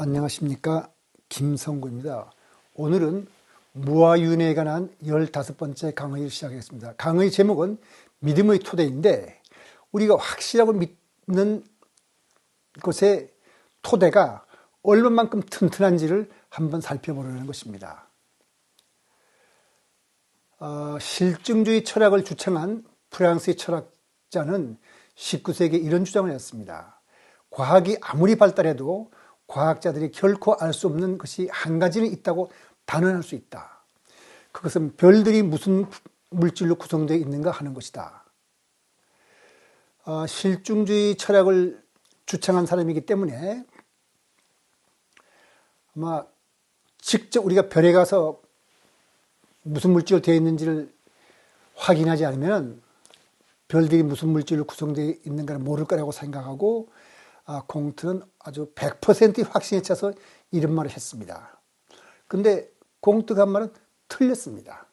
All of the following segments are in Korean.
안녕하십니까, 김성구입니다. 오늘은 무아윤회에 관한 15번째 강의를 시작하겠습니다. 강의 제목은 믿음의 토대인데, 우리가 확실하고 믿는 것의 토대가 얼마만큼 튼튼한지를 한번 살펴보려는 것입니다. 실증주의 철학을 주창한 프랑스의 철학자는 19세기에 이런 주장을 했습니다. 과학이 아무리 발달해도 과학자들이 결코 알 수 없는 것이 한 가지는 있다고 단언할 수 있다. 그것은 별들이 무슨 물질로 구성되어 있는가 하는 것이다. 실증주의 철학을 주창한 사람이기 때문에 아마 직접 우리가 별에 가서 무슨 물질로 되어 있는지를 확인하지 않으면 별들이 무슨 물질로 구성되어 있는가를 모를 거라고 생각하고 공트는 아주 100%의 확신에 차서 이런 말을 했습니다. 근데 공트가 한 말은 틀렸습니다.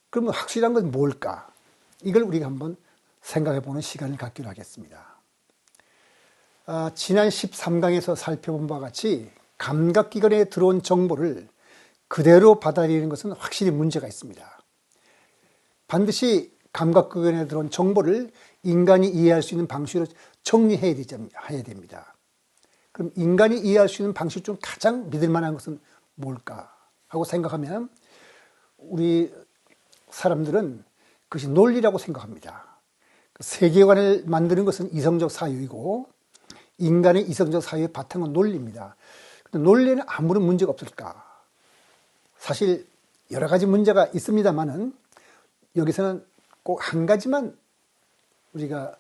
그러면 확실한 건 뭘까? 이걸 우리가 한번 생각해 보는 시간을 갖기로 하겠습니다. 지난 13강에서 살펴본 바와 같이 감각기관에 들어온 정보를 그대로 받아들이는 것은 확실히 문제가 있습니다. 반드시 감각기관에 들어온 정보를 인간이 이해할 수 있는 방식으로 정리해야 됩니다. 그럼 인간이 이해할 수 있는 방식 중 가장 믿을 만한 것은 뭘까 하고 생각하면 우리 사람들은 그것이 논리라고 생각합니다. 세계관을 만드는 것은 이성적 사유이고 인간의 이성적 사유의 바탕은 논리입니다. 근데 논리에는 아무런 문제가 없을까? 사실 여러 가지 문제가 있습니다만은 여기서는 꼭 한 가지만 우리가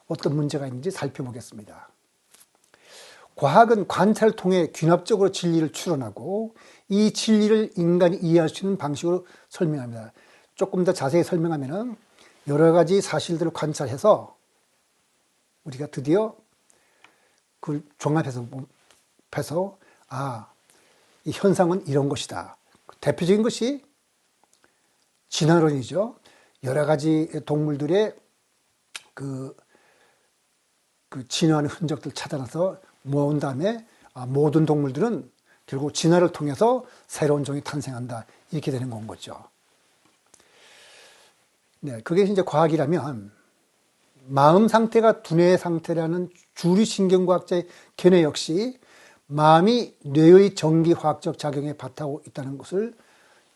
어떤 문제가 있는지 살펴보겠습니다. 과학은 관찰을 통해 귀납적으로 진리를 추론하고 이 진리를 인간이 이해할 수 있는 방식으로 설명합니다. 조금 더 자세히 설명하면 여러 가지 사실들을 관찰해서 우리가 드디어 그걸 종합해서 이 현상은 이런 것이다. 대표적인 것이 진화론이죠. 여러 가지 동물들의 그 진화하는 흔적들을 찾아내서 모은 다음에 모든 동물들은 결국 진화를 통해서 새로운 종이 탄생한다. 이렇게 되는 건 거죠. 네, 그게 이제 과학이라면 마음 상태가 두뇌 상태라는 주류 신경과학자의 견해 역시 마음이 뇌의 전기화학적 작용에 바탕하고 있다는 것을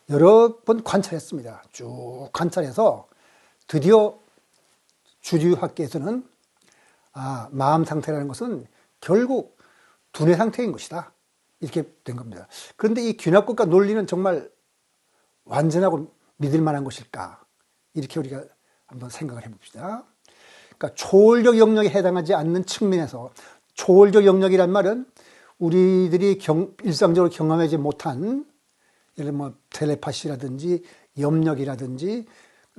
여러 번 관찰했습니다. 쭉 관찰해서 드디어 주류학계에서는 마음 상태라는 것은 결국 두뇌 상태인 것이다. 이렇게 된 겁니다. 그런데 이 귀납것과 논리는 정말 완전하고 믿을 만한 것일까? 이렇게 우리가 한번 생각을 해봅시다. 그러니까 초월적 영역에 해당하지 않는 측면에서 초월적 영역이란 말은 우리들이 일상적으로 경험하지 못한 예를 들면 텔레파시라든지 염력이라든지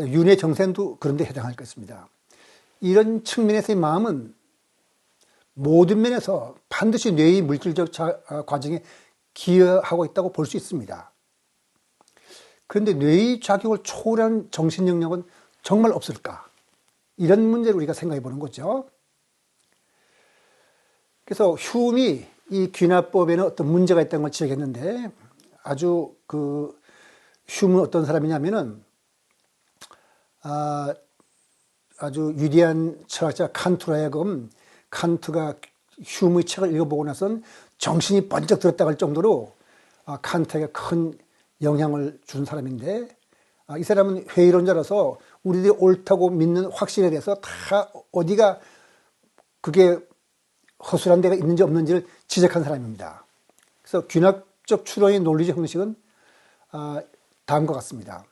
윤회 정생도 그런 데 해당할 것입니다. 이런 측면에서의 마음은 모든 면에서 반드시 뇌의 물질적 과정에 기여하고 있다고 볼 수 있습니다. 그런데 뇌의 작용을 초월한 정신 영역은 정말 없을까? 이런 문제를 우리가 생각해 보는 거죠. 그래서 휴움이 이 귀납법에는 어떤 문제가 있다는 걸 지적했는데 아주 휴움은 어떤 사람이냐면은 아주 위대한 철학자 칸트로 하여금 칸트가 휴움의 책을 읽어보고 나선 정신이 번쩍 들었다 할 정도로 칸트에게 큰 영향을 준 사람인데 이 사람은 회의론자라서 우리들이 옳다고 믿는 확신에 대해서 다 어디가 그게 허술한 데가 있는지 없는지를 지적한 사람입니다. 그래서 귀납적 추론의 논리적 형식은 다음과 같습니다.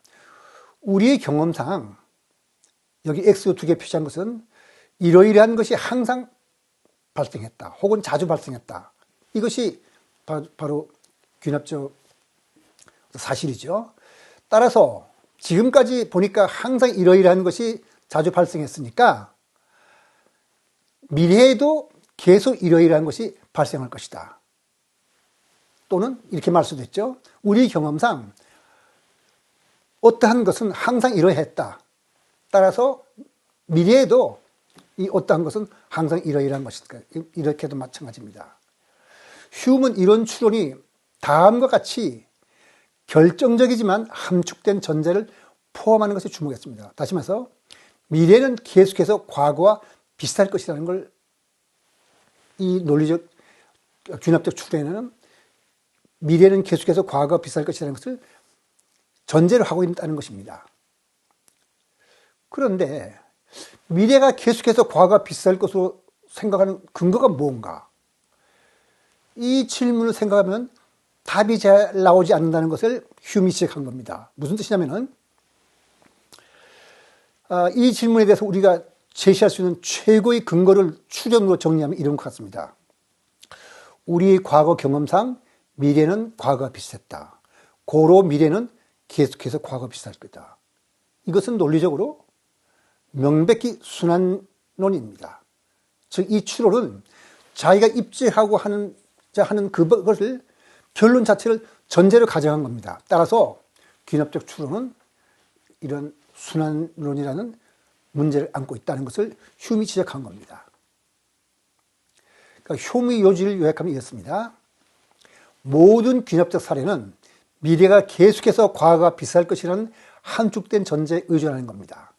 우리의 경험상 여기 X 두 개 표시한 것은 이러이러한 것이 항상 발생했다. 혹은 자주 발생했다. 이것이 바로 귀납적 사실이죠. 따라서 지금까지 보니까 항상 이러이러한 것이 자주 발생했으니까 미래에도 계속 이러이러한 것이 발생할 것이다. 또는 이렇게 말할 수도 있죠. 우리 경험상 어떠한 것은 항상 이러했다. 따라서 미래에도 이 어떠한 것은 항상 이러이러한 것이니까 이렇게도 마찬가지입니다. 휴음은 이런 추론이 다음과 같이 결정적이지만 함축된 전제를 포함하는 것에 주목했습니다. 다시 말해서 미래는 계속해서 과거와 비슷할 것이라는 걸 이 논리적 균합적 추론에는 미래는 계속해서 과거와 비슷할 것이라는 것을 전제로 하고 있다는 것입니다. 그런데 미래가 계속해서 과거와 비슷할 것으로 생각하는 근거가 뭔가? 이 질문을 생각하면 답이 잘 나오지 않는다는 것을 휴음이 지적한 겁니다. 무슨 뜻이냐면은 이 질문에 대해서 우리가 제시할 수 있는 최고의 근거를 추론으로 정리하면 이런 것 같습니다. 우리의 과거 경험상 미래는 과거와 비슷했다. 고로 미래는 계속해서 과거와 비슷할 거다. 이것은 논리적으로 명백히 순환론입니다. 즉 이 추론은 자기가 입증하고 하는 그것을 결론 자체를 전제로 가정한 겁니다. 따라서 균합적 추론은 이런 순환론이라는 문제를 안고 있다는 것을 휴음이 지적한 겁니다. 그러니까 휴음의 요지를 요약하면 이렇습니다. 모든 균합적 사례는 미래가 계속해서 과거와 비슷할 것이라는 함축된 전제에 의존하는 겁니다.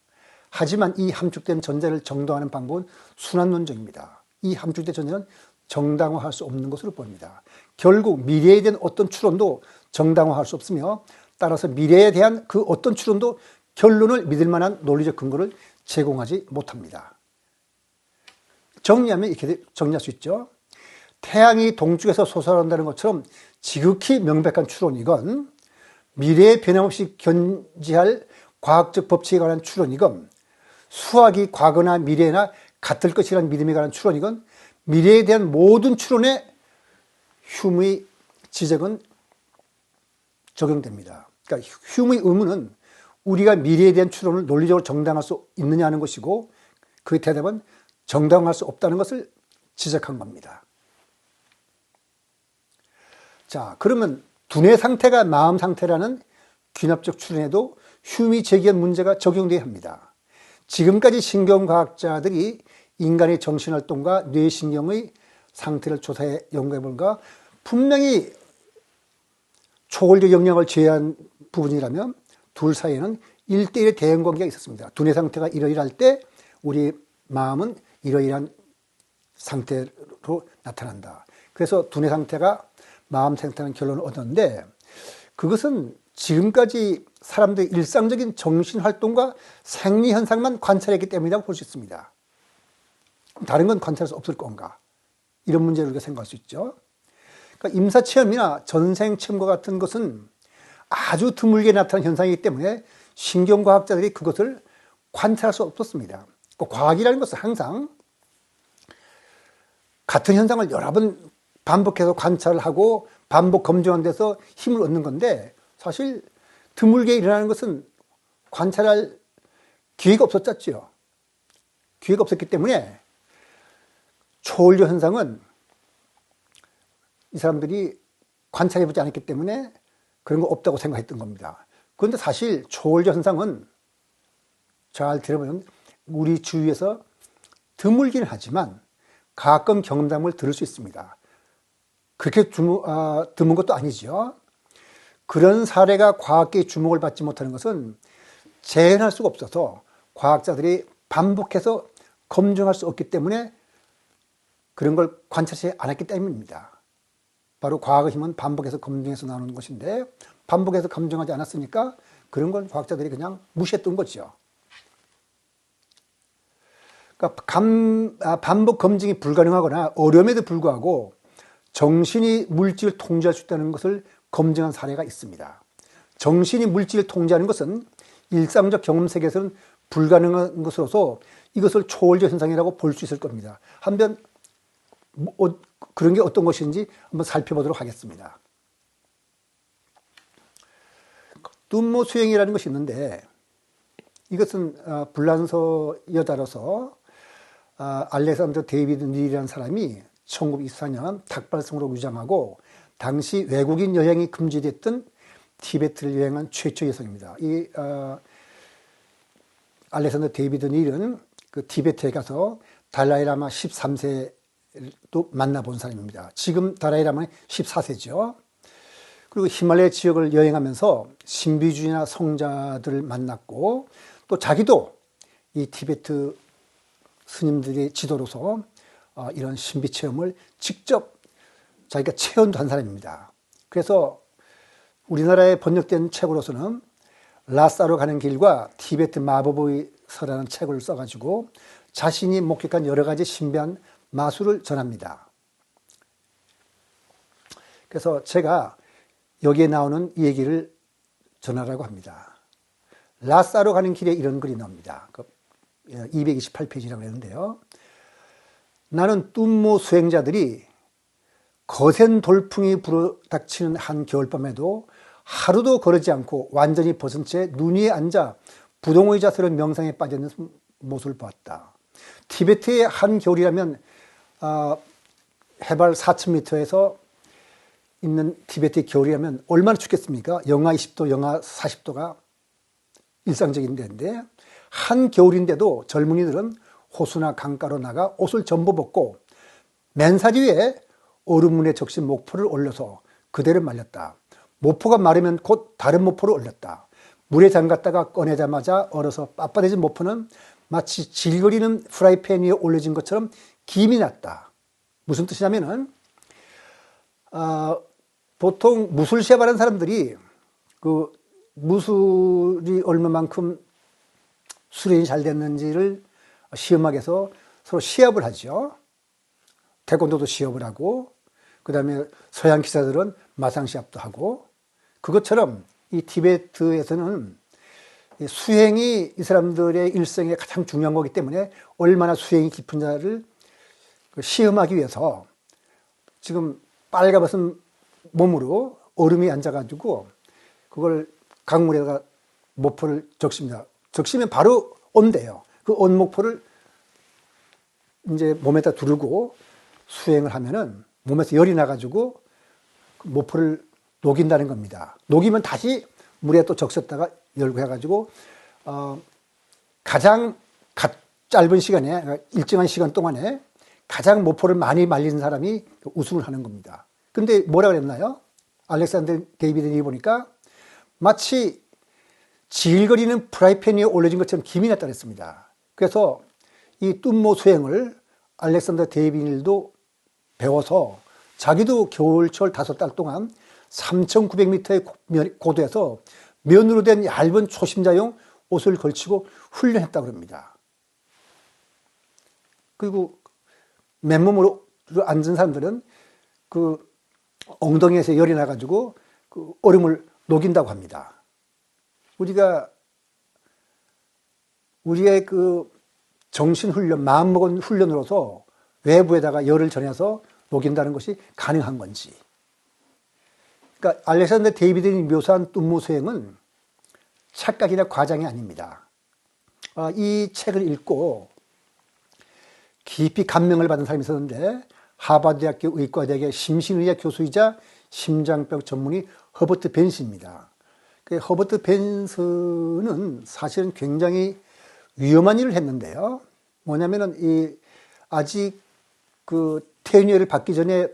하지만 이 함축된 전제를 정당화하는 방법은 순환론적입니다. 이 함축된 전제는 정당화할 수 없는 것으로 보입니다. 결국 미래에 대한 어떤 추론도 정당화할 수 없으며 따라서 미래에 대한 그 어떤 추론도 결론을 믿을 만한 논리적 근거를 제공하지 못합니다. 정리하면 이렇게 정리할 수 있죠. 태양이 동쪽에서 솟아난다는 것처럼 지극히 명백한 추론이건 미래에 변함없이 견지할 과학적 법칙에 관한 추론이건 수학이 과거나 미래나 같을 것이라는 믿음에 관한 추론이건 미래에 대한 모든 추론에 휴음의 지적은 적용됩니다. 그러니까 휴음의 의문은 우리가 미래에 대한 추론을 논리적으로 정당할 수 있느냐 하는 것이고 그 대답은 정당할 수 없다는 것을 지적한 겁니다. 자, 그러면 두뇌 상태가 마음 상태라는 균합적 추론에도 휴음이 제기한 문제가 적용돼야 합니다. 지금까지 신경과학자들이 인간의 정신활동과 뇌신경의 상태를 조사해 연구해 볼까 분명히 초월적 영향을 제외한 부분이라면 둘 사이에는 1대1의 대응관계가 있었습니다. 두뇌 상태가 이러이러할 때 우리 마음은 이러이러한 상태로 나타난다. 그래서 두뇌 상태가 마음 상태라는 결론을 얻었는데 그것은 지금까지 사람들의 일상적인 정신활동과 생리현상만 관찰했기 때문이라고 볼 수 있습니다. 다른 건 관찰할 수 없을 건가? 이런 문제를 우리가 생각할 수 있죠. 그러니까 임사체험이나 전생체험과 같은 것은 아주 드물게 나타나는 현상이기 때문에 신경과학자들이 그것을 관찰할 수 없었습니다. 과학이라는 것은 항상 같은 현상을 여러 번 반복해서 관찰을 하고 반복 검증한 데서 힘을 얻는 건데 사실 드물게 일어나는 것은 관찰할 기회가 없었죠. 기회가 없었기 때문에 초월적 현상은 이 사람들이 관찰해보지 않았기 때문에 그런 거 없다고 생각했던 겁니다. 그런데 사실 초월적 현상은 잘 들어보면 우리 주위에서 드물긴 하지만 가끔 경험담을 들을 수 있습니다. 그렇게 드문 것도 아니죠. 그런 사례가 과학계의 주목을 받지 못하는 것은 재현할 수가 없어서 과학자들이 반복해서 검증할 수 없기 때문에 그런 걸 관찰하지 않았기 때문입니다. 바로 과학의 힘은 반복해서 검증해서 나오는 것인데 반복해서 검증하지 않았으니까 그런 걸 과학자들이 그냥 무시했던 거죠. 그러니까 반복 검증이 불가능하거나 어려움에도 불구하고 정신이 물질을 통제할 수 있다는 것을 검증한 사례가 있습니다. 정신이 물질을 통제하는 것은 일상적 경험 세계에서는 불가능한 것으로서 이것을 초월적 현상이라고 볼 수 있을 겁니다. 한번 그런 게 어떤 것인지 한번 살펴보도록 하겠습니다. 둔모 수행이라는 것이 있는데 이것은 불란서 여자로서 알렉산더 데이비드 닐이라는 사람이 1924년 닭발성으로 위장하고 당시 외국인 여행이 금지됐던 티베트를 여행한 최초 여성입니다. 이 알렉산더 데이비드 닐은 그 티베트에 가서 달라이라마 13세도 만나본 사람입니다. 지금 달라이라마는 14세죠. 그리고 히말라야 지역을 여행하면서 신비주의나 성자들을 만났고 또 자기도 이 티베트 스님들의 지도로서 이런 신비 체험을 직접 자기가 체험도 한 사람입니다. 그래서 우리나라에 번역된 책으로서는 라사로 가는 길과 티베트 마법의 서라는 책을 써가지고 자신이 목격한 여러 가지 신비한 마술을 전합니다. 그래서 제가 여기에 나오는 이 얘기를 전하라고 합니다. 라사로 가는 길에 이런 글이 나옵니다. 228페이지라고 했는데요. 나는 뚱모 수행자들이 거센 돌풍이 불어닥치는 한 겨울밤에도 하루도 거르지 않고 완전히 벗은 채 눈 위에 앉아 부동의 자세로 명상에 빠져있는 모습을 보았다. 티베트의 한 겨울이라면 해발 4,000m에서 있는 티베트의 겨울이라면 얼마나 춥겠습니까? 영하 20도, 영하 40도가 일상적인 데인데 한 겨울인데도 젊은이들은 호수나 강가로 나가 옷을 전부 벗고 맨사리 위에 얼음물에 적신 목포를 올려서 그대로 말렸다. 모포가 마르면 곧 다른 모포를 올렸다. 물에 담갔다가 꺼내자마자 얼어서 빳빳해진 모포는 마치 질거리는 프라이팬 위에 올려진 것처럼 김이 났다. 무슨 뜻이냐면은 보통 무술 시합하는 사람들이 그 무술이 얼마만큼 수련이 잘 됐는지를 시험하기 위해서 서로 시합을 하죠. 태권도도 시합을 하고 그 다음에 서양 기사들은 마상 시합도 하고 그것처럼 이 티베트에서는 수행이 이 사람들의 일생에 가장 중요한 거기 때문에 얼마나 수행이 깊은 자를 시험하기 위해서 지금 빨가벗은 몸으로 얼음이 앉아가지고 그걸 강물에다가 모포를 적십니다. 적시면 바로 온대요. 그 온 모포를 이제 몸에다 두르고 수행을 하면은 몸에서 열이 나가지고 그 모포를 녹인다는 겁니다. 녹이면 다시 물에 또 적셨다가 열고 해가지고 가장 짧은 시간에 그러니까 일정한 시간 동안에 가장 모포를 많이 말리는 사람이 우승을 하는 겁니다. 근데 뭐라 그랬나요? 알렉산더 데이비드니 보니까 마치 질거리는 프라이팬 위에 올려진 것처럼 김이 났다 그랬습니다. 그래서 이 뚱모 수행을 알렉산더 데이비드도 배워서 자기도 겨울철 5달 동안 3,900m의 고도에서 면으로 된 얇은 초심자용 옷을 걸치고 훈련했다고 합니다. 그리고 맨몸으로 앉은 사람들은 그 엉덩이에서 열이 나가지고 그 얼음을 녹인다고 합니다. 우리의 그 정신훈련, 마음먹은 훈련으로서 외부에다가 열을 전해서 녹인다는 것이 가능한 건지. 그러니까 알렉산더 데이비드니 묘사한 뚱모 수행은 착각이나 과장이 아닙니다. 이 책을 읽고 깊이 감명을 받은 사람이 있었는데 하버드대학교 의과대학의 심신의학 교수이자 심장병 전문의 허버트 벤스입니다. 그 허버트 벤스는 사실은 굉장히 위험한 일을 했는데요. 뭐냐면은 아직 그 테니어를 받기 전에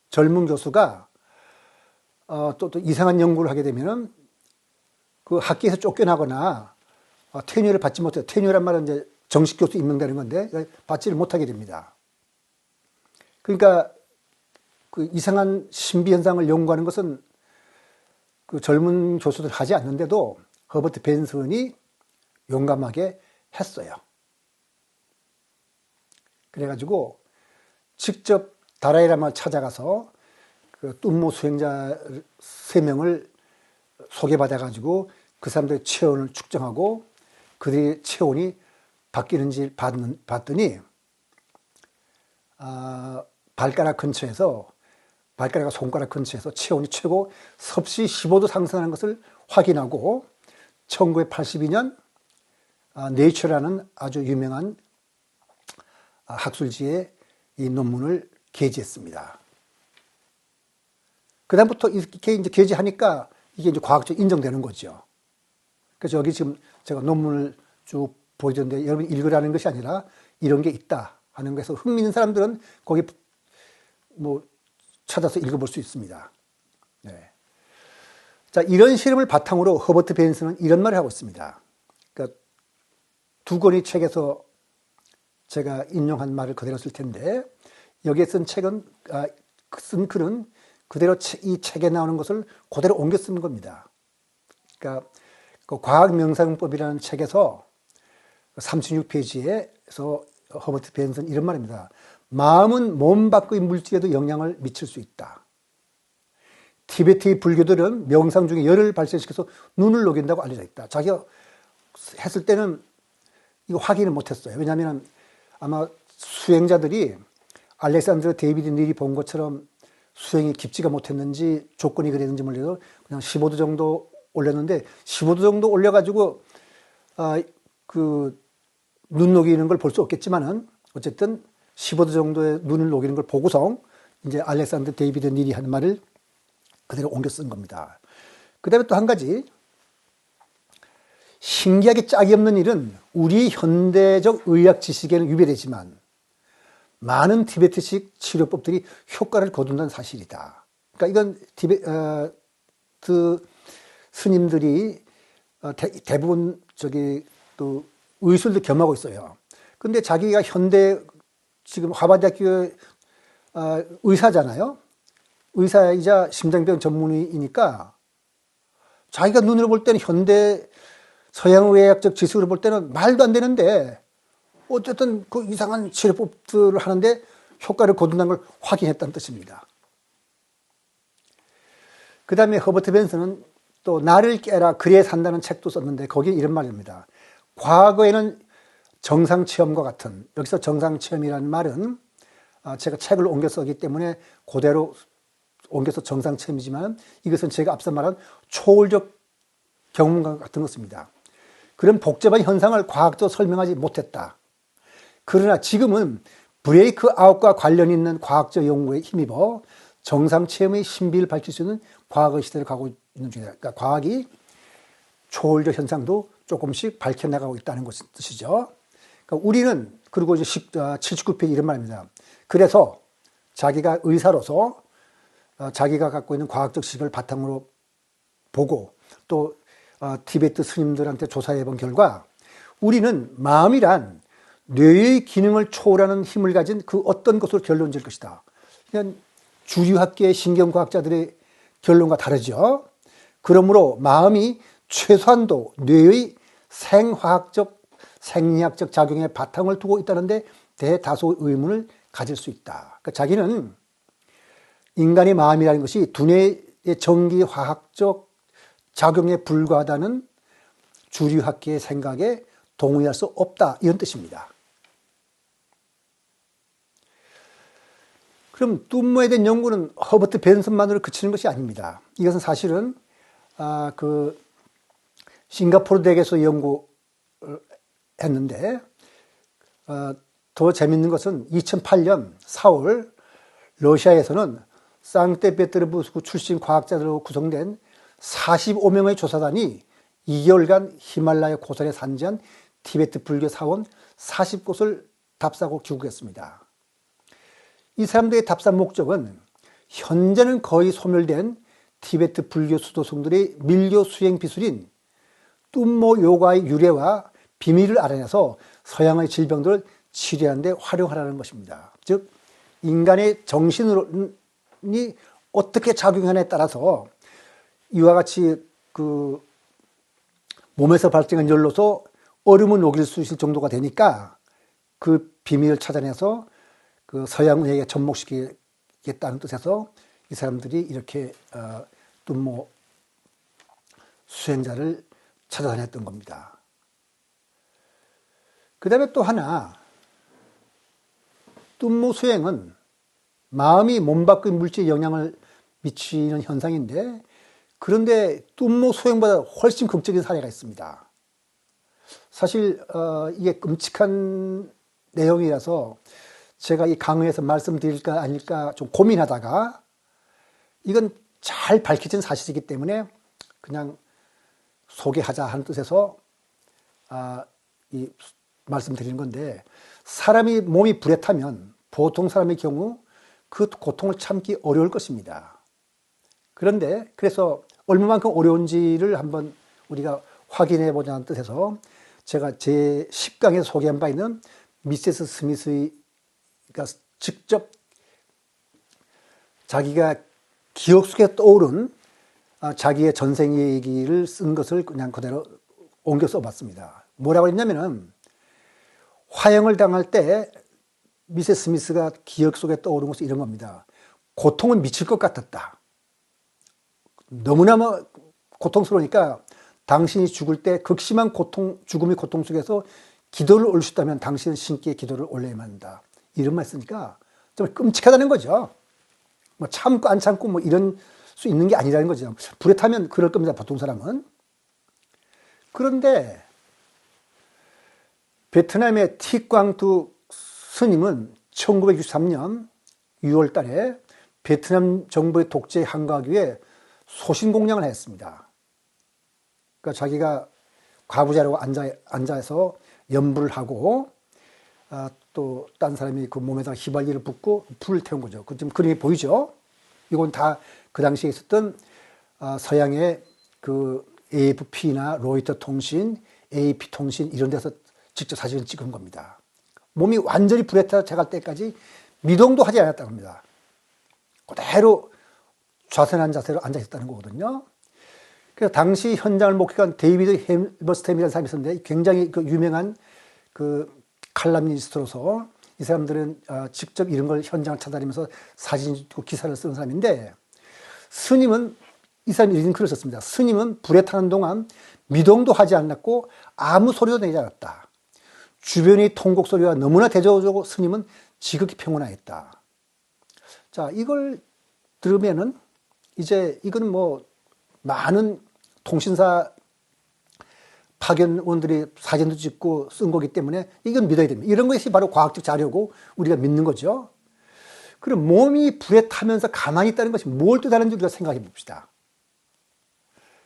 젊은 교수가 또 이상한 연구를 하게 되면은 그 학교에서 쫓겨나거나 테니어를 받지 못해요. 테니어란 말은 이제 정식 교수 임명되는 건데 받지를 못하게 됩니다. 그러니까 그 이상한 신비 현상을 연구하는 것은 그 젊은 교수들 하지 않는데도 허버트 벤슨이 용감하게 했어요. 그래가지고 직접 달라이라마를 찾아가서 그 뚱모 수행자 3명을 소개받아가지고 그 사람들의 체온을 측정하고 그들의 체온이 바뀌는지 봤더니 발가락 손가락 근처에서 체온이 최고 섭씨 15도 상승하는 것을 확인하고 1982년 네이처라는 아주 유명한 학술지에 이 논문을 게재했습니다. 그다음부터 이렇게 이제 게재하니까 이게 이제 과학적으로 인정되는 거죠. 그래서 여기 지금 제가 논문을 쭉 보여줬는데 여러분 읽으라는 것이 아니라 이런 게 있다 하는 것에서 흥미있는 사람들은 거기 뭐 찾아서 읽어볼 수 있습니다. 네. 자, 이런 실험을 바탕으로 허버트 벤슨은 이런 말을 하고 있습니다. 그러니까 두 권의 책에서 제가 인용한 말을 그대로 쓸 텐데 여기에 쓴 글은 그대로 이 책에 나오는 것을 그대로 옮겨 쓰는 겁니다. 그러니까 그 과학명상법이라는 책에서 36페이지에서 허버트 벤슨 이런 말입니다. 마음은 몸 밖의 물질에도 영향을 미칠 수 있다. 티베트의 불교들은 명상 중에 열을 발생시켜서 눈을 녹인다고 알려져 있다. 자기가 했을 때는 이거 확인을 못했어요. 왜냐하면 아마 수행자들이 알렉산드로 데이비드 닐이 본 것처럼 수행이 깊지가 못했는지 조건이 그랬는지 몰라도 그냥 15도 정도 올렸는데 15도 정도 올려가지고 눈 녹이는 걸 볼 수 없겠지만은 어쨌든 15도 정도의 눈을 녹이는 걸 보고서 이제 알렉산드 데이비드 닐이 하는 말을 그대로 옮겨 쓴 겁니다. 그 다음에 또 한 가지 신기하게 짝이 없는 일은 우리 현대적 의학 지식에는 유배되지만 많은 티베트식 치료법들이 효과를 거둔다는 사실이다. 그러니까 이건 티베트 스님들이 대부분 또 의술도 겸하고 있어요. 근데 자기가 현대 지금 하버드대학교 의사잖아요. 의사이자 심장병 전문의이니까 자기가 눈으로 볼 때는 현대 서양의학적 지식으로 볼 때는 말도 안 되는데 어쨌든 그 이상한 치료법들을 하는데 효과를 거둔다는 걸 확인했다는 뜻입니다. 그 다음에 허버트 벤슨은 또 나를 깨라 그래 산다는 책도 썼는데 거기에 이런 말입니다. 과거에는 정상체험과 같은, 여기서 정상체험이라는 말은 제가 책을 옮겨 쓰기 때문에 그대로 옮겨서 정상체험이지만 이것은 제가 앞서 말한 초월적 경험과 같은 것입니다. 그런 복잡한 현상을 과학적으로 설명하지 못했다. 그러나 지금은 브레이크 아웃과 관련 있는 과학적 연구에 힘입어 정상체험의 신비를 밝힐 수 있는 과학의 시대를 가고 있는 중이다. 그러니까 과학이 초월적 현상도 조금씩 밝혀나가고 있다는 것인 뜻이죠. 그러니까 우리는 그리고 이제 79페이지 이런 말입니다. 그래서 자기가 의사로서 자기가 갖고 있는 과학적 지식을 바탕으로 보고 또 티베트 스님들한테 조사해 본 결과 우리는 마음이란 뇌의 기능을 초월하는 힘을 가진 그 어떤 것으로 결론 지을 것이다. 그냥 주류학계의 신경과학자들의 결론과 다르죠. 그러므로 마음이 최소한도 뇌의 생화학적, 생리학적 작용에 바탕을 두고 있다는데 대다수 의문을 가질 수 있다. 그러니까 자기는 인간의 마음이라는 것이 두뇌의 전기화학적 작용에 불과하다는 주류학계의 생각에 동의할 수 없다. 이런 뜻입니다. 그럼 뚱모에 대한 연구는 허버트 벤슨만으로 그치는 것이 아닙니다. 이것은 사실은 싱가포르 대학에서 연구했는데 더 재밌는 것은 2008년 4월 러시아에서는 상트페테르부르크 출신 과학자들로 구성된 45명의 조사단이 2개월간 히말라야 고산에 산지한 티베트 불교 사원 40곳을 답사하고 귀국했습니다. 이 사람들의 답사 목적은 현재는 거의 소멸된 티베트 불교 수도승들의 밀교 수행 기술인 뚱모 요가의 유래와 비밀을 알아내서 서양의 질병들을 치료하는 데 활용하라는 것입니다. 즉 인간의 정신이 어떻게 작용하느냐에 따라서 이와 같이 몸에서 발생한 열로서 얼음을 녹일 수 있을 정도가 되니까 그 비밀을 찾아내서 서양의학에 접목시키겠다는 뜻에서 이 사람들이 이렇게 뚱모 수행자를 찾아다녔던 겁니다. 그 다음에 또 하나, 뚱모 수행은 마음이 몸 밖의 물질에 영향을 미치는 현상인데 그런데 뚱모 수행보다 훨씬 극적인 사례가 있습니다. 사실 이게 끔찍한 내용이라서 제가 이 강의에서 말씀드릴까 아닐까 좀 고민하다가 이건 잘 밝혀진 사실이기 때문에 그냥 소개하자 하는 뜻에서 말씀드리는 건데, 사람이 몸이 불에 타면 보통 사람의 경우 그 고통을 참기 어려울 것입니다. 그런데 그래서 얼마만큼 어려운지를 한번 우리가 확인해 보자는 뜻에서 제가 제 10강에서 소개한 바 있는 미세스 스미스가 직접 자기가 기억 속에 떠오른 자기의 전생 얘기를 쓴 것을 그냥 그대로 옮겨 써봤습니다. 뭐라고 했냐면은, 화형을 당할 때 미세스 스미스가 기억 속에 떠오른 것은 이런 겁니다. 고통은 미칠 것 같았다. 너무나 고통스러우니까 당신이 죽을 때 극심한 죽음의 고통 속에서 기도를 올릴 수 있다면 당신은 신께 기도를 올려야만 한다. 이런 말 쓰니까 좀 끔찍하다는 거죠. 뭐 참고 안 참고 뭐 이런 수 있는 게 아니라는 거죠. 불에 타면 그럴 겁니다, 보통 사람은. 그런데 베트남의 티광투 스님은 1963년 6월 달에 베트남 정부의 독재 항거하기 위해 소신공양을 했습니다. 그러니까 자기가 과부자라고 앉아서 연부를 하고 또 딴 사람이 그 몸에다가 휘발유를 붓고 불을 태운 거죠. 그 좀 그림이 보이죠? 이건 다 그 당시에 있었던 서양의 그 AFP나 로이터 통신, AP 통신 이런 데서 직접 사진을 찍은 겁니다. 몸이 완전히 불에 타갈 때까지 미동도 하지 않았다고 합니다. 그대로 좌선한 자세로 앉아 있었다는 거거든요. 그래서 당시 현장을 목격한 데이비드 헬버스템이라는 사람이 있었는데, 굉장히 그 유명한 그 칼럼니스트로서 이 사람들은 직접 이런 걸 현장을 찾아다니면서 사진 찍고 기사를 쓰는 사람인데, 스님은 이 사람이 이런 글을 썼습니다. 스님은 불에 타는 동안 미동도 하지 않았고 아무 소리도 내지 않았다. 주변의 통곡 소리가 너무나 대조적으로 스님은 지극히 평온하였다. 자, 이걸 들으면은 이제 이건 뭐 많은 통신사 파견원들이 사진도 찍고 쓴 거기 때문에 이건 믿어야 됩니다. 이런 것이 바로 과학적 자료고 우리가 믿는 거죠. 그럼 몸이 불에 타면서 가만히 있다는 것이 뭘 뜻하는지 우리가 생각해 봅시다.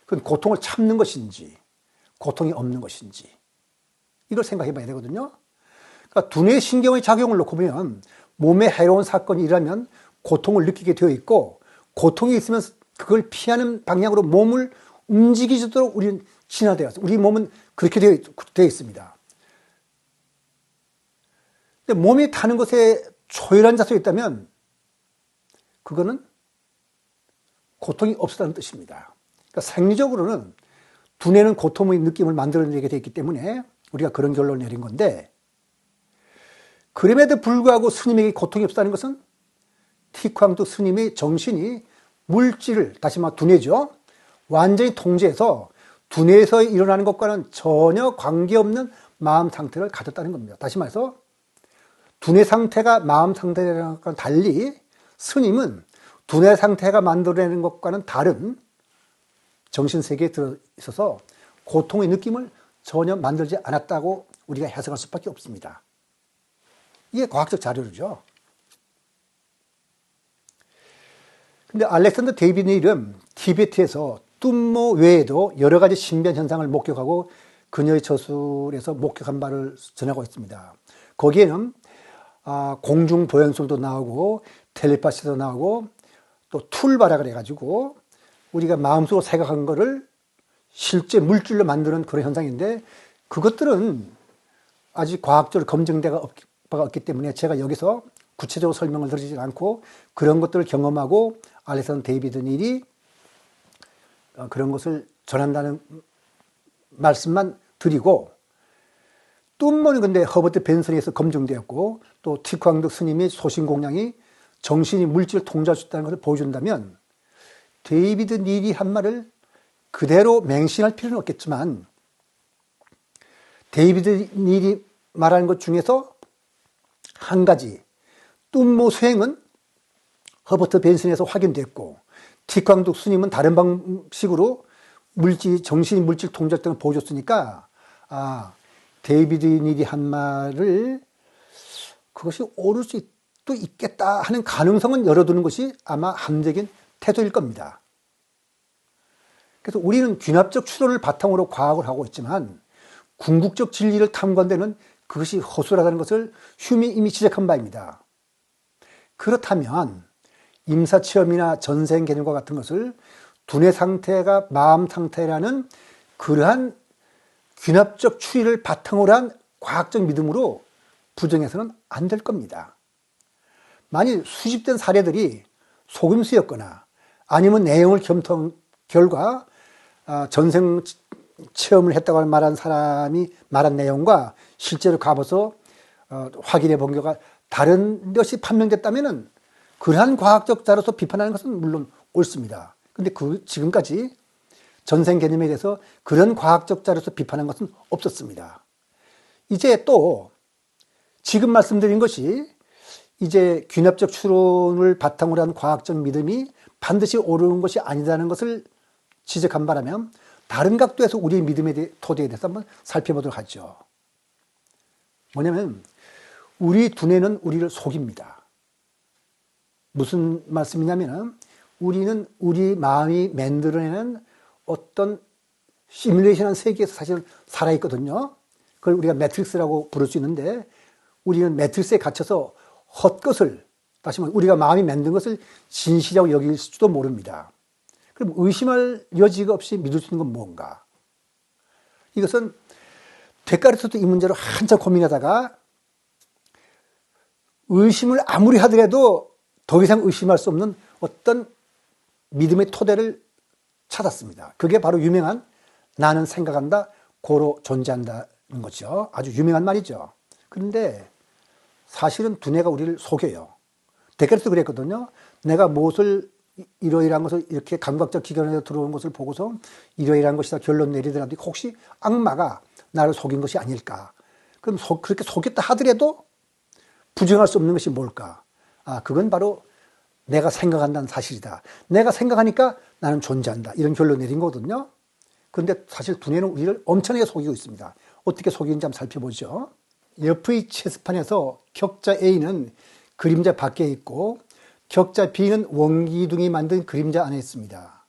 그건 고통을 참는 것인지 고통이 없는 것인지 이걸 생각해 봐야 되거든요. 그러니까 두뇌 신경의 작용을 놓고 보면 몸에 해로운 사건이 일어나면 고통을 느끼게 되어 있고, 고통이 있으면 그걸 피하는 방향으로 몸을 움직이도록 우리는 진화되어 있어요. 우리 몸은 그렇게 되어 있습니다. 근데 몸이 타는 것에 초열한 자세가 있다면 그거는 고통이 없다는 뜻입니다. 그러니까 생리적으로는 두뇌는 고통의 느낌을 만들어내게 되어 있기 때문에 우리가 그런 결론을 내린 건데, 그럼에도 불구하고 스님에게 고통이 없다는 것은 티광투 스님의 정신이 물질을, 다시 말해 두뇌죠, 완전히 통제해서 두뇌에서 일어나는 것과는 전혀 관계없는 마음 상태를 가졌다는 겁니다. 다시 말해서 두뇌 상태가 마음 상태랑 달리 스님은 두뇌 상태가 만들어내는 것과는 다른 정신세계에 들어 있어서 고통의 느낌을 전혀 만들지 않았다고 우리가 해석할 수밖에 없습니다. 이게 과학적 자료죠. 근데 알렉산더 데이비드 닐은 티베트에서 뚠모 외에도 여러 가지 신비한 현상을 목격하고 그녀의 저술에서 목격한 바를 전하고 있습니다. 거기에는 공중 보현술도 나오고 텔레파시도 나오고 또 툴바라 그래가지고 우리가 마음속으로 생각한 거를 실제 물질로 만드는 그런 현상인데, 그것들은 아직 과학적으로 검증된 바가 없기 때문에 제가 여기서 구체적으로 설명을 드리지 않고 그런 것들을 경험하고 알렉산더 데이비드 닐이 그런 것을 전한다는 말씀만 드리고, 뚠모는 근데 허버트 벤슨에 의해서 검증되었고 또 티광투 스님의 소신공양이 정신이 물질을 통제할 수 있다는 것을 보여준다면, 데이비드 닐이 한 말을 그대로 맹신할 필요는 없겠지만 데이비드 닐이 말하는 것 중에서 한 가지, 뚠모 수행은 허버트 벤슨에서 확인됐고 티광투 스님은 다른 방식으로 정신이 물질 통제 등을 보여줬으니까 데이비드 닐이 한 말을 그것이 옳을 수도 있겠다 하는 가능성은 열어두는 것이 아마 합리적인 태도일 겁니다. 그래서 우리는 귀납적 추론을 바탕으로 과학을 하고 있지만 궁극적 진리를 탐구한다는 그것이 허술하다는 것을 휴미 이미 지적한 바입니다. 그렇다면 임사체험이나 전생 개념과 같은 것을 두뇌 상태가 마음 상태라는 그러한 귀납적 추리를 바탕으로 한 과학적 믿음으로 부정해서는 안 될 겁니다. 만일 수집된 사례들이 속임수였거나 아니면 내용을 검토한 결과 전생 체험을 했다고 말한 사람이 말한 내용과 실제로 가봐서 확인해 본 결과 다른 것이 판명됐다면 그러한 과학적 자료서 비판하는 것은 물론 옳습니다. 근데 지금까지 전생 개념에 대해서 그런 과학적 자료서 비판한 것은 없었습니다. 이제 또 지금 말씀드린 것이 이제 귀납적 추론을 바탕으로 한 과학적 믿음이 반드시 옳은 것이 아니라는 것을 지적한 바라면 다른 각도에서 우리의 믿음의 토대에 대해서 한번 살펴보도록 하죠. 뭐냐면 우리 두뇌는 우리를 속입니다. 무슨 말씀이냐면 우리는 우리 마음이 만들어내는 어떤 시뮬레이션한 세계에서 사실은 살아있거든요. 그걸 우리가 매트릭스라고 부를 수 있는데 우리는 매트릭스에 갇혀서 헛것을, 다시 말해 우리가 마음이 만든 것을 진실이라고 여길지도 모릅니다. 그럼 의심할 여지가 없이 믿을 수 있는 건 뭔가? 이것은 데카르트도 이 문제로 한참 고민하다가 의심을 아무리 하더라도 더 이상 의심할 수 없는 어떤 믿음의 토대를 찾았습니다. 그게 바로 유명한 나는 생각한다, 고로 존재한다는 거죠. 아주 유명한 말이죠. 그런데 사실은 두뇌가 우리를 속여요. 데카르트도 그랬거든요. 내가 무엇을 이러이러한 것을 이렇게 감각적 기관에 들어온 것을 보고서 이러이러한 것이다 결론 내리더라도 혹시 악마가 나를 속인 것이 아닐까. 그럼 그렇게 속였다 하더라도 부정할 수 없는 것이 뭘까. 그건 바로 내가 생각한다는 사실이다. 내가 생각하니까 나는 존재한다. 이런 결론 내린 거거든요. 그런데 사실 두뇌는 우리를 엄청나게 속이고 있습니다. 어떻게 속이는지 한번 살펴보죠. 옆의 체스판에서 격자 A는 그림자 밖에 있고 격자 B는 원기둥이 만든 그림자 안에 있습니다.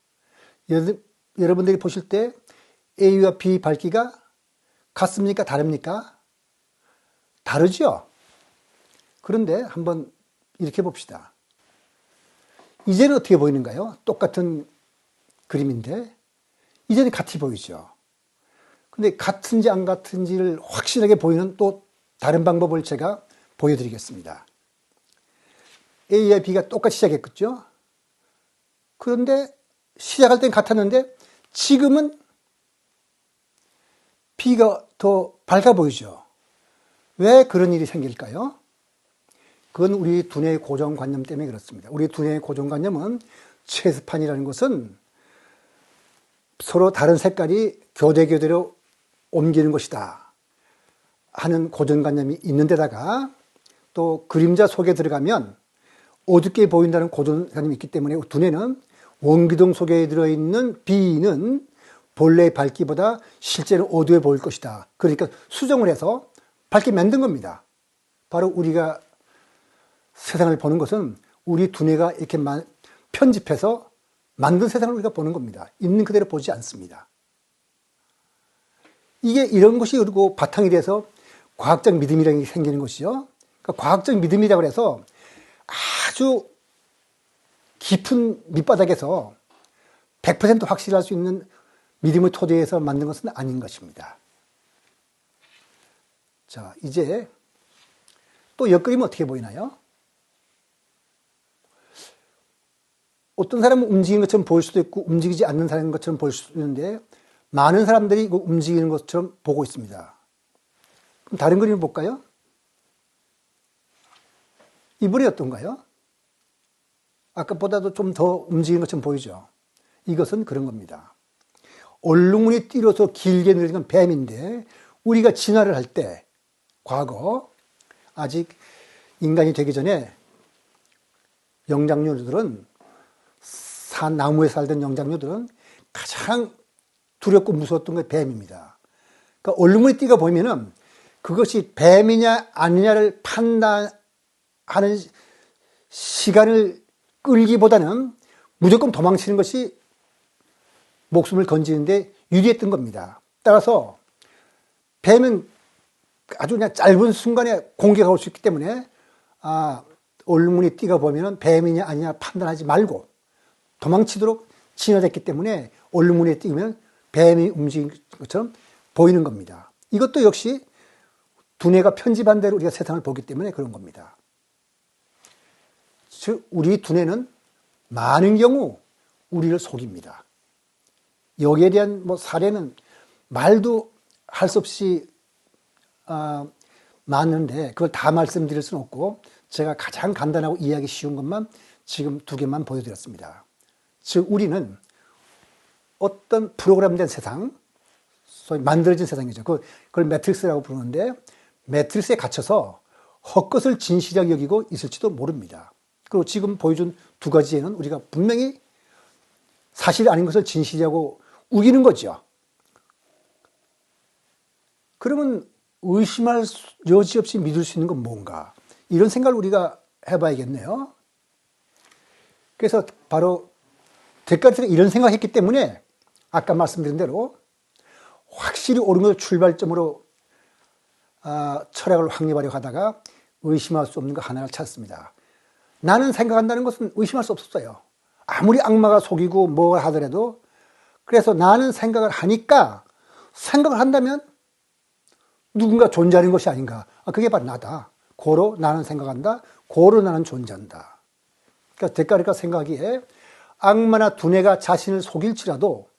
여러분들이 보실 때 A와 B 밝기가 같습니까? 다릅니까? 다르죠? 그런데 한번 이렇게 봅시다. 이제는 어떻게 보이는가요? 똑같은 그림인데 이제는 같이 보이죠. 근데 같은지 안 같은지를 확실하게 보이는 또 다른 방법을 제가 보여드리겠습니다. A와 B가 똑같이 시작했겠죠? 그런데 시작할 땐 같았는데 지금은 B가 더 밝아 보이죠? 왜 그런 일이 생길까요? 그건 우리 두뇌의 고정관념 때문에 그렇습니다. 우리 두뇌의 고정관념은 체스판이라는 것은 서로 다른 색깔이 교대교대로 옮기는 것이다 하는 고정관념이 있는데다가 또 그림자 속에 들어가면 어둡게 보인다는 고정관념이 있기 때문에 두뇌는 원기둥 속에 들어있는 B는 본래의 밝기보다 실제로 어두워 보일 것이다. 그러니까 수정을 해서 밝게 만든 겁니다. 바로 우리가 세상을 보는 것은 우리 두뇌가 이렇게 편집해서 만든 세상을 우리가 보는 겁니다. 있는 그대로 보지 않습니다. 이게 이런 것이 그리고 바탕이 돼서 과학적 믿음이라는 게 생기는 것이죠. 그러니까 과학적 믿음이라고 해서 아주 깊은 밑바닥에서 100% 확실할 수 있는 믿음의 토대에서 만든 것은 아닌 것입니다. 자, 이제 또 엿그리면 어떻게 보이나요? 어떤 사람은 움직이는 것처럼 보일 수도 있고 움직이지 않는 사람인 것처럼 보일 수도 있는데 많은 사람들이 움직이는 것처럼 보고 있습니다. 그럼 다른 그림을 볼까요? 이번에 어떤가요? 아까보다도 좀 더 움직이는 것처럼 보이죠? 이것은 그런 겁니다. 얼룩무늬 띠로서 길게 늘어진 건 뱀인데 우리가 진화를 할 때 과거 아직 인간이 되기 전에 영장류들은 나무에 살던 영장류들은 가장 두렵고 무서웠던 게 뱀입니다. 그러니까 얼룩무늬 띠가 보이면은 그것이 뱀이냐 아니냐를 판단하는 시간을 끌기보다는 무조건 도망치는 것이 목숨을 건지는데 유리했던 겁니다. 따라서 뱀은 아주 그냥 짧은 순간에 공격가 올 수 있기 때문에 올무늬 띠가 보면은 뱀이냐 아니냐 판단하지 말고 도망치도록 진화됐기 때문에 올무늬에 띄면 뱀이 움직이는 것처럼 보이는 겁니다. 이것도 역시 두뇌가 편집한 대로 우리가 세상을 보기 때문에 그런 겁니다. 즉 우리 두뇌는 많은 경우 우리를 속입니다. 여기에 대한 사례는 말도 할 수 없이 많은데 그걸 다 말씀드릴 수는 없고 제가 가장 간단하고 이해하기 쉬운 것만 지금 2개만 보여드렸습니다. 즉 우리는 어떤 프로그램된 세상, 소위 만들어진 세상이죠. 그걸 매트릭스라고 부르는데 매트릭스에 갇혀서 헛것을 진실하게 여기고 있을지도 모릅니다. 그리고 지금 보여준 2가지에는 우리가 분명히 사실이 아닌 것을 진실이라고 우기는 거죠. 그러면 의심할 여지 없이 믿을 수 있는 건 뭔가? 이런 생각을 우리가 해봐야겠네요. 그래서 바로 데카르트가 이런 생각을 했기 때문에 아까 말씀드린 대로 확실히 옳은 것을 출발점으로 철학을 확립하려고 하다가 의심할 수 없는 것 하나를 찾습니다. 나는 생각한다는 것은 의심할 수 없었어요. 아무리 악마가 속이고 뭐가 하더라도. 그래서 나는 생각을 하니까 생각을 한다면 누군가 존재하는 것이 아닌가. 그게 바로 나다. 고로 나는 생각한다. 고로 나는 존재한다. 그러니까 데카르트가 생각하기에 악마나 두뇌가 자신을 속일지라도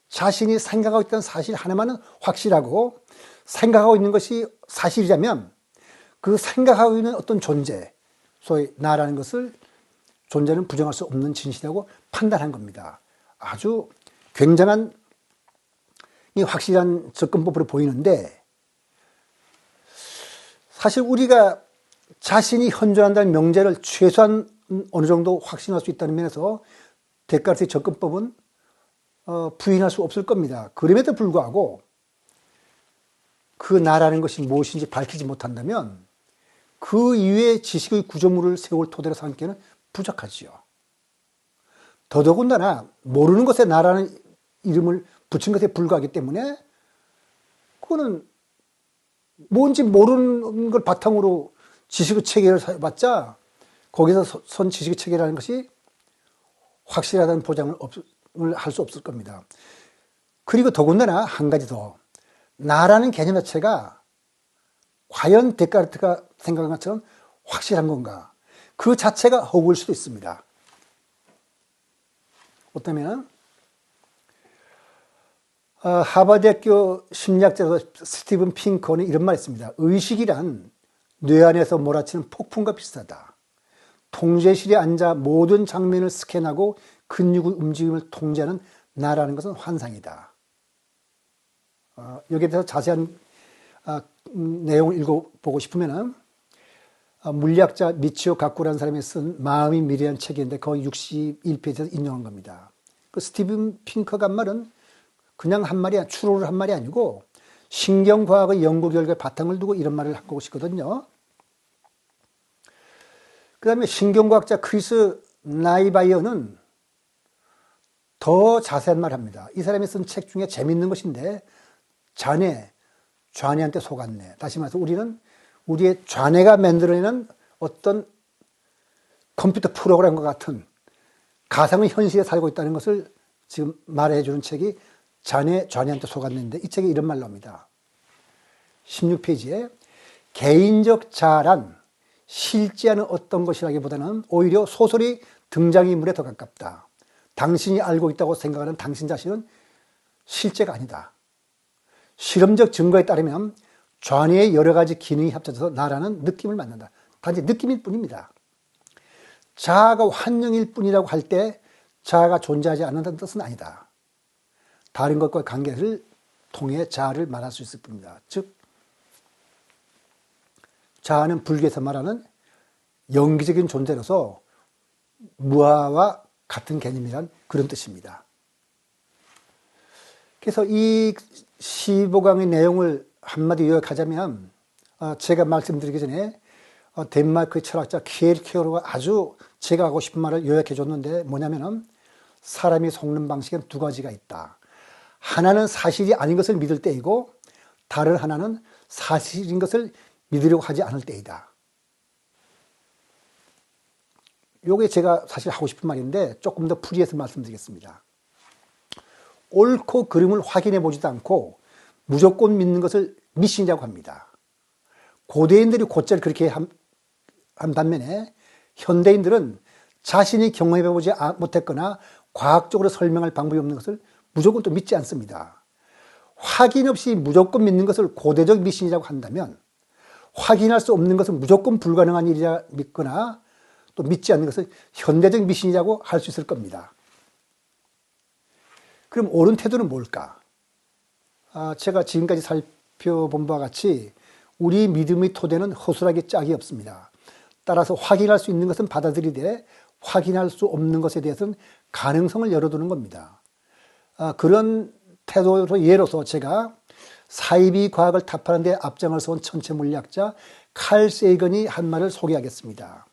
자신이 생각하고 있다는 사실 하나만은 확실하고 생각하고 있는 것이 사실이라면 그 생각하고 있는 어떤 존재, 소위 나라는 것을 존재는 부정할 수 없는 진실이라고 판단한 겁니다. 아주 굉장한 확실한 접근법으로 보이는데 사실 우리가 자신이 현존한다는 명제를 최소한 어느 정도 확신할 수 있다는 면에서 데카르트의 접근법은 부인할 수 없을 겁니다. 그럼에도 불구하고 그 나라는 것이 무엇인지 밝히지 못한다면 그 이외의 지식의 구조물을 세월 토대로 삼기에는 부족하지요. 더더군다나 모르는 것에 나라는 이름을 붙인 것에 불과하기 때문에 그거는 뭔지 모르는 걸 바탕으로 지식의 체계를 해봤자 거기서 선 지식의 체계라는 것이 확실하다는 보장을 할 수 없을 겁니다. 그리고 더군다나 한 가지 더, 나라는 개념 자체가 과연 데카르트가 생각한 것처럼 확실한 건가? 그 자체가 허구일 수도 있습니다. 어떠면 하버드대학교 심리학자 스티븐 핑커는 이런 말을 했습니다. 의식이란 뇌 안에서 몰아치는 폭풍과 비슷하다. 통제실에 앉아 모든 장면을 스캔하고 근육의 움직임을 통제하는 나라는 것은 환상이다. 여기에 대해서 자세한 내용을 읽어보고 싶으면 물리학자 미치오 가쿠라는 사람이 쓴 마음이 미래라는 책인데 거의 61페이지에서 인용한 겁니다. 그 스티븐 핑커가 한 말은 그냥 한 말이 추론을 한 말이 아니고 신경과학의 연구 결과에 바탕을 두고 이런 말을 한 것이거든요. 그 다음에 신경과학자 크리스 나이바이어는 더 자세한 말을 합니다. 이 사람이 쓴 책 중에 재미있는 것인데 좌뇌한테 속았네. 다시 말해서 우리는 우리의 좌뇌가 만들어내는 어떤 컴퓨터 프로그램과 같은 가상의 현실에 살고 있다는 것을 지금 말해주는 책이 좌뇌한테 속았는데 이 책에 이런 말로 합니다. 16페이지에 개인적 자아란 실제하는 어떤 것이라기보다는 오히려 소설이 등장인물에 더 가깝다. 당신이 알고 있다고 생각하는 당신 자신은 실제가 아니다. 실험적 증거에 따르면 좌뇌의 여러 가지 기능이 합쳐져서 나라는 느낌을 만든다. 단지 느낌일 뿐입니다. 자아가 환영일 뿐이라고 할 때 자아가 존재하지 않는다는 뜻은 아니다. 다른 것과 관계를 통해 자아를 말할 수 있을 뿐입니다. 즉 자아는 불교에서 말하는 영기적인 존재로서 무아와 같은 개념이란 그런 뜻입니다. 그래서 이 15강의 내용을 한마디 요약하자면 제가 말씀드리기 전에 덴마크의 철학자 키에르케고르가 아주 제가 하고 싶은 말을 요약해 줬는데 뭐냐면은 사람이 속는 방식엔 두 가지가 있다. 하나는 사실이 아닌 것을 믿을 때이고 다른 하나는 사실인 것을 믿으려고 하지 않을 때이다. 요게 제가 사실 하고 싶은 말인데 조금 더 풀이해서 말씀드리겠습니다. 옳고 그름을 확인해 보지도 않고 무조건 믿는 것을 미신이라고 합니다. 고대인들이 곧잘 그렇게 한 반면에 현대인들은 자신이 경험해 보지 못했거나 과학적으로 설명할 방법이 없는 것을 무조건 또 믿지 않습니다. 확인 없이 무조건 믿는 것을 고대적 미신이라고 한다면 확인할 수 없는 것은 무조건 불가능한 일이라 믿거나 또 믿지 않는 것을 현대적 미신이라고 할 수 있을 겁니다. 그럼 옳은 태도는 뭘까? 제가 지금까지 살펴본 바와 같이 우리 믿음의 토대는 허술하게 짝이 없습니다. 따라서 확인할 수 있는 것은 받아들이되 확인할 수 없는 것에 대해서는 가능성을 열어두는 겁니다. 그런 태도로 예로서 제가 사이비 과학을 타파하는 데 앞장을 서온 천체 물리학자 칼 세이건이 한 말을 소개하겠습니다.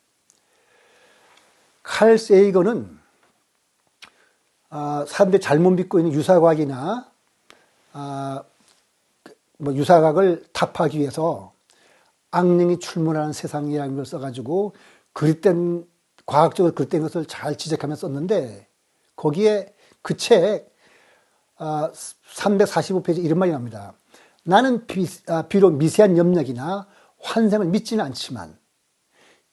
칼 세이건은 사람들이 잘못 믿고 있는 유사과학이나 유사과학을 타파하기 위해서 악령이 출몰하는 세상이라는 걸 써가지고 그릇된 과학적으로 그릇된 것을 잘 지적하며 썼는데 거기에 그 책 345페이지 이런 말이 나옵니다. 나는 비록 미세한 염력이나 환생을 믿지는 않지만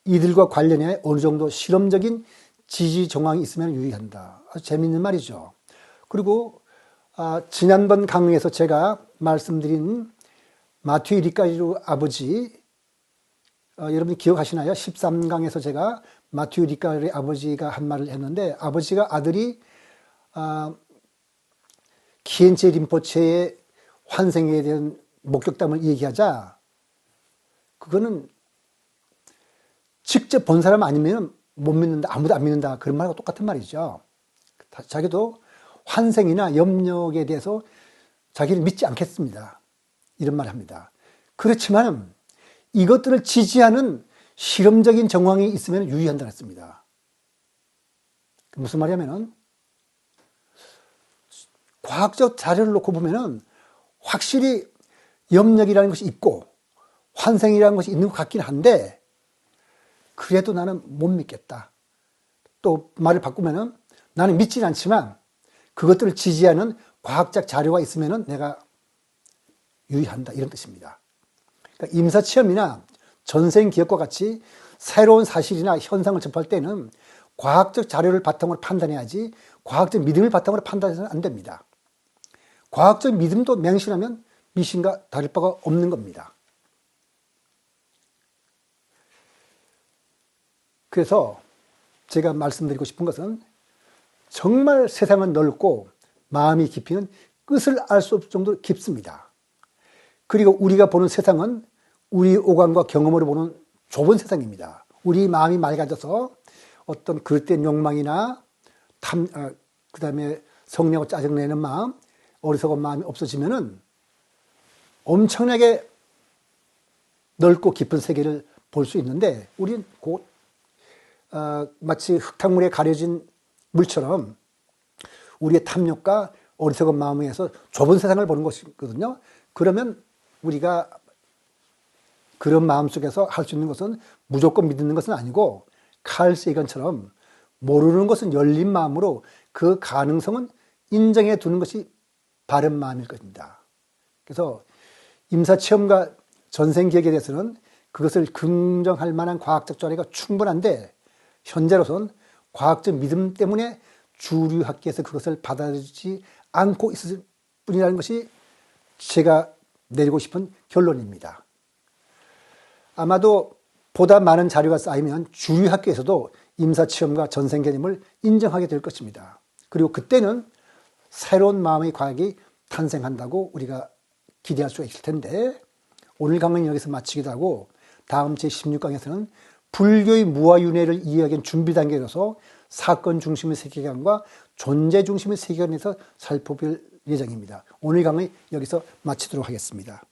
이들과 관련해 어느 정도 실험적인 지지 정황이 있으면 유의한다. 아주 재미있는 말이죠. 그리고 지난번 강의에서 제가 말씀드린 마튜 리까리오 아버지 여러분 기억하시나요? 13강에서 제가 마튜 리까리오 아버지가 한 말을 했는데 아버지가 아들이 키엔체 림포체의 환생에 대한 목격담을 얘기하자 그거는 직접 본 사람 아니면 못 믿는다, 아무도 안 믿는다 그런 말하고 똑같은 말이죠. 자기도 환생이나 염력에 대해서 자기는 믿지 않겠습니다. 이런 말을 합니다. 그렇지만 이것들을 지지하는 실험적인 정황이 있으면 유의한다고 했습니다. 무슨 말이냐면은 과학적 자료를 놓고 보면은 확실히 염력이라는 것이 있고 환생이라는 것이 있는 것 같긴 한데 그래도 나는 못 믿겠다. 또 말을 바꾸면은 나는 믿지는 않지만 그것들을 지지하는 과학적 자료가 있으면은 내가 유의한다. 이런 뜻입니다. 그러니까 임사체험이나 전생기억과 같이 새로운 사실이나 현상을 접할 때는 과학적 자료를 바탕으로 판단해야지 과학적 믿음을 바탕으로 판단해서는 안 됩니다. 과학적 믿음도 맹신하면 미신과 다를 바가 없는 겁니다. 그래서 제가 말씀드리고 싶은 것은 정말 세상은 넓고 마음이 깊이는 끝을 알 수 없을 정도로 깊습니다. 그리고 우리가 보는 세상은 우리 오감과 경험으로 보는 좁은 세상입니다. 우리 마음이 맑아져서 어떤 그릇된 욕망이나 그 다음에 성내고 짜증내는 마음, 어리석은 마음이 없어지면은 엄청나게 넓고 깊은 세계를 볼 수 있는데 우리는 곧 마치 흙탕물에 가려진 물처럼 우리의 탐욕과 어리석은 마음에 의해서 좁은 세상을 보는 것이거든요. 그러면 우리가 그런 마음 속에서 할 수 있는 것은 무조건 믿는 것은 아니고 칼 세이건처럼 모르는 것은 열린 마음으로 그 가능성은 인정해 두는 것이 바른 마음일 것입니다. 그래서 임사체험과 전생기억에 대해서는 그것을 긍정할 만한 과학적 자료가 충분한데 현재로선 과학적 믿음 때문에 주류 학계에서 그것을 받아들이지 않고 있을 뿐이라는 것이 제가 내리고 싶은 결론입니다. 아마도 보다 많은 자료가 쌓이면 주류 학계에서도 임사체험과 전생 개념을 인정하게 될 것입니다. 그리고 그때는 새로운 마음의 과학이 탄생한다고 우리가 기대할 수가 있을 텐데 오늘 강의는 여기서 마치기도 하고 다음 제16강에서는 불교의 무아윤회를 이해하기 준비 단계로서 사건 중심의 세계관과 존재 중심의 세계관에서 살펴볼 예정입니다. 오늘 강의 여기서 마치도록 하겠습니다.